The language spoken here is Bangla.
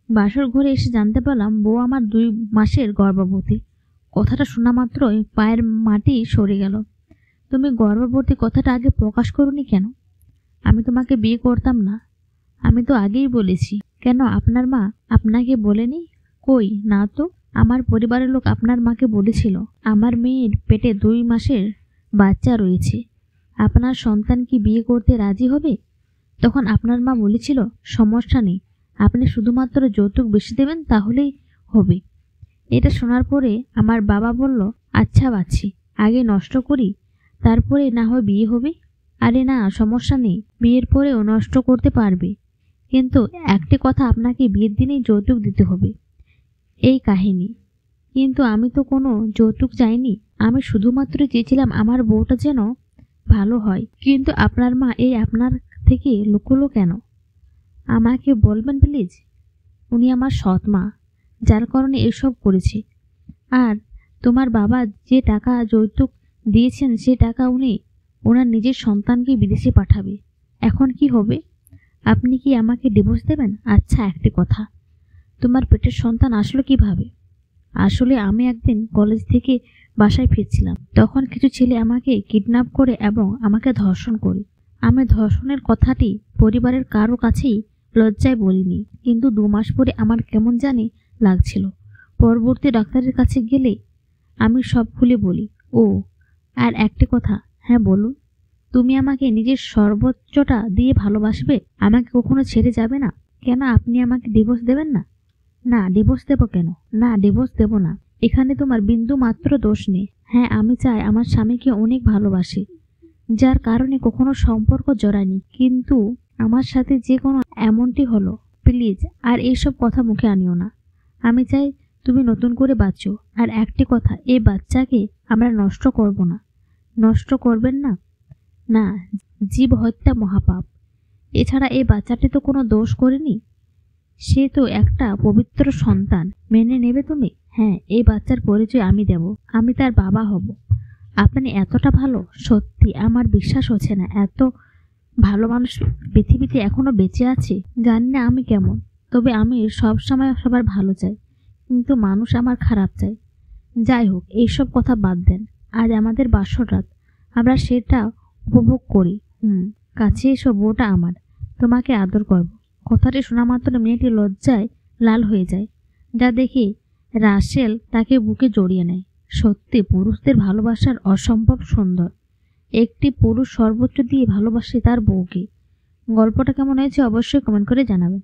বাসর ঘরে এসে জানতে পারলাম বউ আমার 2 মাসের গর্ভবতী। কথাটা শোনা মাত্রই পায়ের মাটি সরে গেল। তুমি গর্ভবতী কথাটা আগে প্রকাশ করোনি কেন? আমি তোমাকে বিয়ে করতাম না। আমি তো আগেই বলেছি। কেন আপনার মা আপনাকে বলেনি? কই না তো। আমার পরিবারের লোক আপনার মাকে বলেছিল আমার মেয়ের পেটে 2 মাসের বাচ্চা রয়েছে, আপনার সন্তান কি বিয়ে করতে রাজি হবে? তখন আপনার মা বলেছিল সমস্যা নেই, আপনি শুধুমাত্র যৌতুক বেশি দেবেন তাহলেই হবে। এটা শোনার পরে আমার বাবা বলল, আচ্ছা বাচ্চি, আগে নষ্ট করি, তারপরে না হয় বিয়ে হবে। আরে না, সমস্যা নেই, বিয়ের পরেও নষ্ট করতে পারবে, কিন্তু একটি কথা, আপনাকে বিয়ের দিনেই যৌতুক দিতে হবে। এই কাহিনী। কিন্তু আমি তো কোনো যৌতুক চাইনি। আমি শুধুমাত্র চেয়েছিলাম আমার বউটা যেন ভালো হয়। কিন্তু আপনার মা এই আপনার থেকে লুকোলো কেন? আমাকে বলবেন প্লিজ। উনি আমার সৎ মা, যার কারণে এসব করেছে। আর তোমার বাবা যে টাকা যৌতুক দিয়েছেন সে টাকা উনি ওনার নিজের সন্তানকে বিদেশে পাঠাবে। এখন কি হবে? আপনি কি আমাকে ডিভোর্স দেবেন? আচ্ছা একটি কথা, তোমার পেটের সন্তান আসলো কিভাবে? আসলে আমি একদিন কলেজ থেকে বাসায় ফিরছিলাম, তখন কিছু ছেলে আমাকে কিডন্যাপ করে এবং আমাকে ধর্ষণ করে। আমি ধর্ষণের কথাটি পরিবারের কারো কাছেই লজ্জায় বলিনি, কিন্তু 2 মাস পরে আমার কেমন জানি লাগছিল। পরবর্তী ডাক্তারের কাছে গেলে আমি সব খুলে বলি। ও আর একটি কথা, হ্যাঁ বলুন। তুমি আমাকে নিজের সর্বোচ্চটা দিয়ে ভালোবাসবে, আমাকে কখনো ছেড়ে যাবে না। কেন আপনি আমাকে ডিভোর্স দেবেন না? না, ডিভোর্স দেব কেন? না, ডিভোর্স দেব না। এখানে তোমার বিন্দু মাত্র দোষ নেই। হ্যাঁ, আমি চাই আমার স্বামীকে অনেক ভালোবাসি, যার কারণে কখনো সম্পর্ক জড়ায়নি, কিন্তু আমার সাথে যে কোনো এমনটি হলো। প্লিজ আর এইসব কথা মুখে আনিও না। আমি চাই তুমি নতুন করে বাঁচো। আর একটি কথা, এই বাচ্চাকে আমরা নষ্ট করব না। নষ্ট করবেন না? না, জীব হত্যা মহাপাপ। এছাড়া এই বাচ্চাটি তো কোনো দোষ করেনি, সে তো একটা পবিত্র সন্তান। মেনে নেবে তুমি? হ্যাঁ, এই বাচ্চার পরিচয় আমি দেব, আমি তার বাবা হব। আপনি এতটা ভালো, সত্যি আমার বিশ্বাস হচ্ছে না এত ভালো মানুষ পৃথিবীতে এখনো বেঁচে আছে। জানি না আমি কেমন, তবে আমি সব সময় সবার ভালো চাই, কিন্তু মানুষ আমার খারাপ চাই। যাই হোক, এইসব কথা বাদ দেন। আজ আমাদের বাসর রাত, আমরা সেটা উপভোগ করি। কাছে এসো, বউটা আমার, তোমাকে আদর করব। কথাটি শোনা মাত্র মেয়েটি লজ্জায় লাল হয়ে যায়, যা দেখে রাসেল তাকে বুকে জড়িয়ে নেয়। সত্যি পুরুষদের ভালোবাসার অসম্ভব সুন্দর। একটি পুরুষ সর্বোচ্চ দিয়ে ভালোবাসে তার বউকে। গল্পটা কেমন হয়েছে অবশ্যই কমেন্ট করে জানাবেন।